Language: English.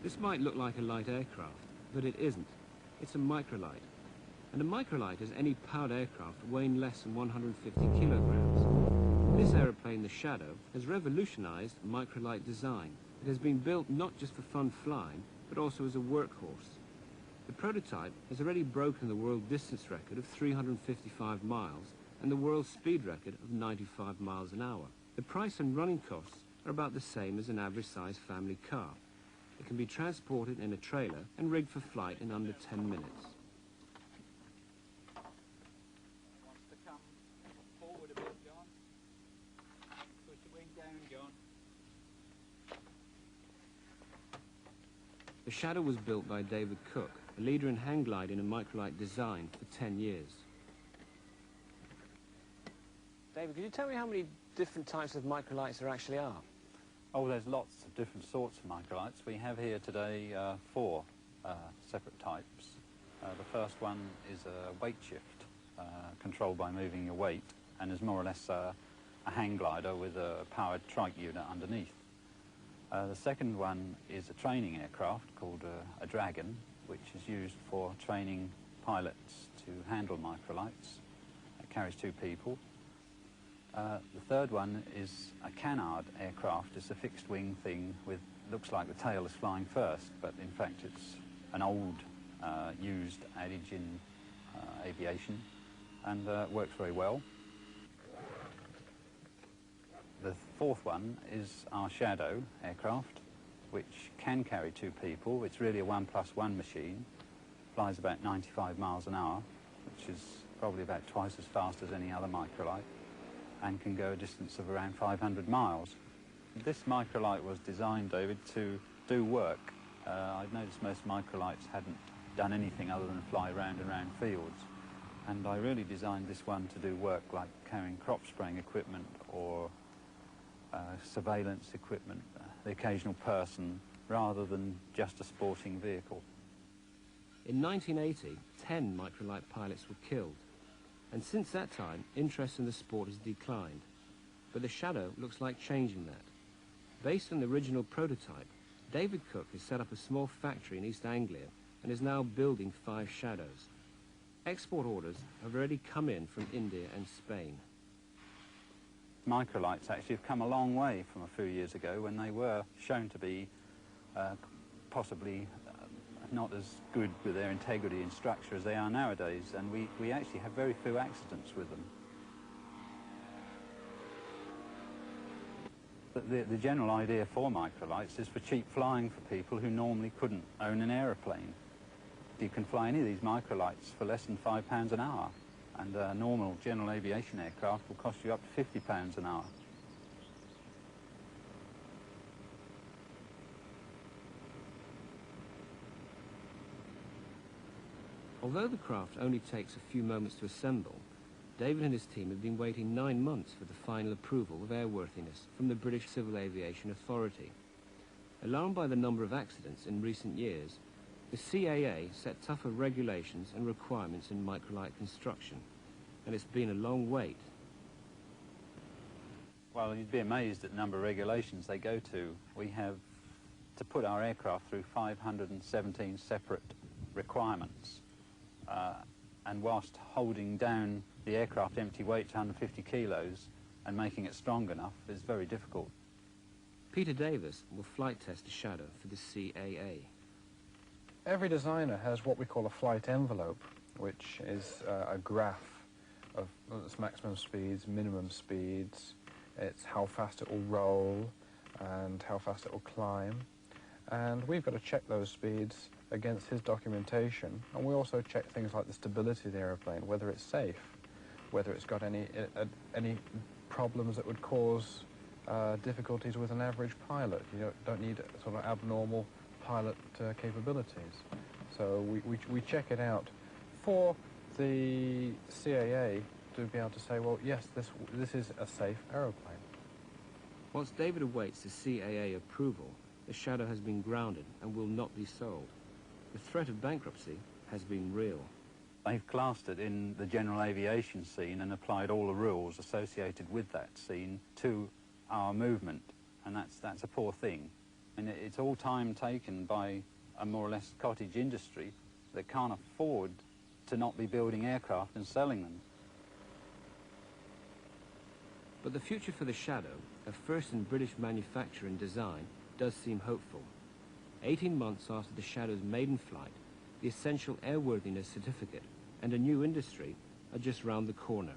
This might look like a light aircraft, but it isn't. It's a microlight. And a microlight is any powered aircraft weighing less than 150 kilograms. This aeroplane, the Shadow, has revolutionized microlight design. It has been built not just for fun flying, but also as a workhorse. The prototype has already broken the world distance record of 355 miles and the world speed record of 95 miles an hour. The price and running costs are about the same as an average-sized family car. It can be transported in a trailer and rigged for flight in under 10 minutes. Wants to come forward a bit, John. Push the wing down, John. The Shadow was built by David Cook, a leader in hang gliding and microlight design for 10 years. David, could you tell me how many different types of microlights there actually are? Oh, there's lots of different sorts of microlights. We have here today 4 separate types. The first one is a weight shift, controlled by moving your weight, and is more or less a hang glider with a powered trike unit underneath. The second one is a training aircraft called a Dragon, which is used for training pilots to handle microlights. It carries 2 people. The third one is a canard aircraft. It's a fixed wing thing with, looks like the tail is flying first, but in fact it's an old used adage in aviation, and works very well. The fourth one is our Shadow aircraft, which can carry 2 people. It's really a 1+1 machine, flies about 95 miles an hour, which is probably about twice as fast as any other microlight, and can go a distance of around 500 miles. This microlight was designed, David, to do work. I'd noticed most microlights hadn't done anything other than fly round and round fields, and I really designed this one to do work like carrying crop spraying equipment or surveillance equipment, the occasional person, rather than just a sporting vehicle. In 1980, 10 microlight pilots were killed, and since that time, interest in the sport has declined. But the Shadow looks like changing that. Based on the original prototype, David Cook has set up a small factory in East Anglia and is now building 5 Shadows. Export orders have already come in from India and Spain. Microlights actually have come a long way from a few years ago when they were shown to be possibly not as good with their integrity and structure as they are nowadays, and we actually have very few accidents with them. The general idea for microlights is for cheap flying for people who normally couldn't own an aeroplane. You can fly any of these microlights for less than £5 an hour, and a normal general aviation aircraft will cost you up to £50 an hour. Although the craft only takes a few moments to assemble, David and his team have been waiting 9 months for the final approval of airworthiness from the British Civil Aviation Authority. Alarmed by the number of accidents in recent years, the CAA set tougher regulations and requirements in microlight construction, and it's been a long wait. Well, you'd be amazed at the number of regulations they go to. We have to put our aircraft through 517 separate requirements, and whilst holding down the aircraft empty weight to 150 kilos and making it strong enough is very difficult. Peter Davis will flight test the Shadow for the CAA. Every designer has what we call a flight envelope, which is a graph of its maximum speeds, minimum speeds, it's how fast it will roll and how fast it will climb. And we've got to check those speeds against his documentation, and we also check things like the stability of the aeroplane, whether it's safe, whether it's got any problems that would cause difficulties with an average pilot. You don't need sort of abnormal pilot capabilities. So we check it out for the CAA to be able to say, well, yes, this is a safe aeroplane. Whilst David awaits the CAA approval, the Shadow has been grounded and will not be sold. The threat of bankruptcy has been real. They've classed it in the general aviation scene and applied all the rules associated with that scene to our movement, and that's a poor thing. And it's all time taken by a more or less cottage industry that can't afford to not be building aircraft and selling them. But the future for the Shadow, a first in British manufacture and design, does seem hopeful. 18 months after the Shadow's maiden flight, the essential airworthiness certificate and a new industry are just round the corner.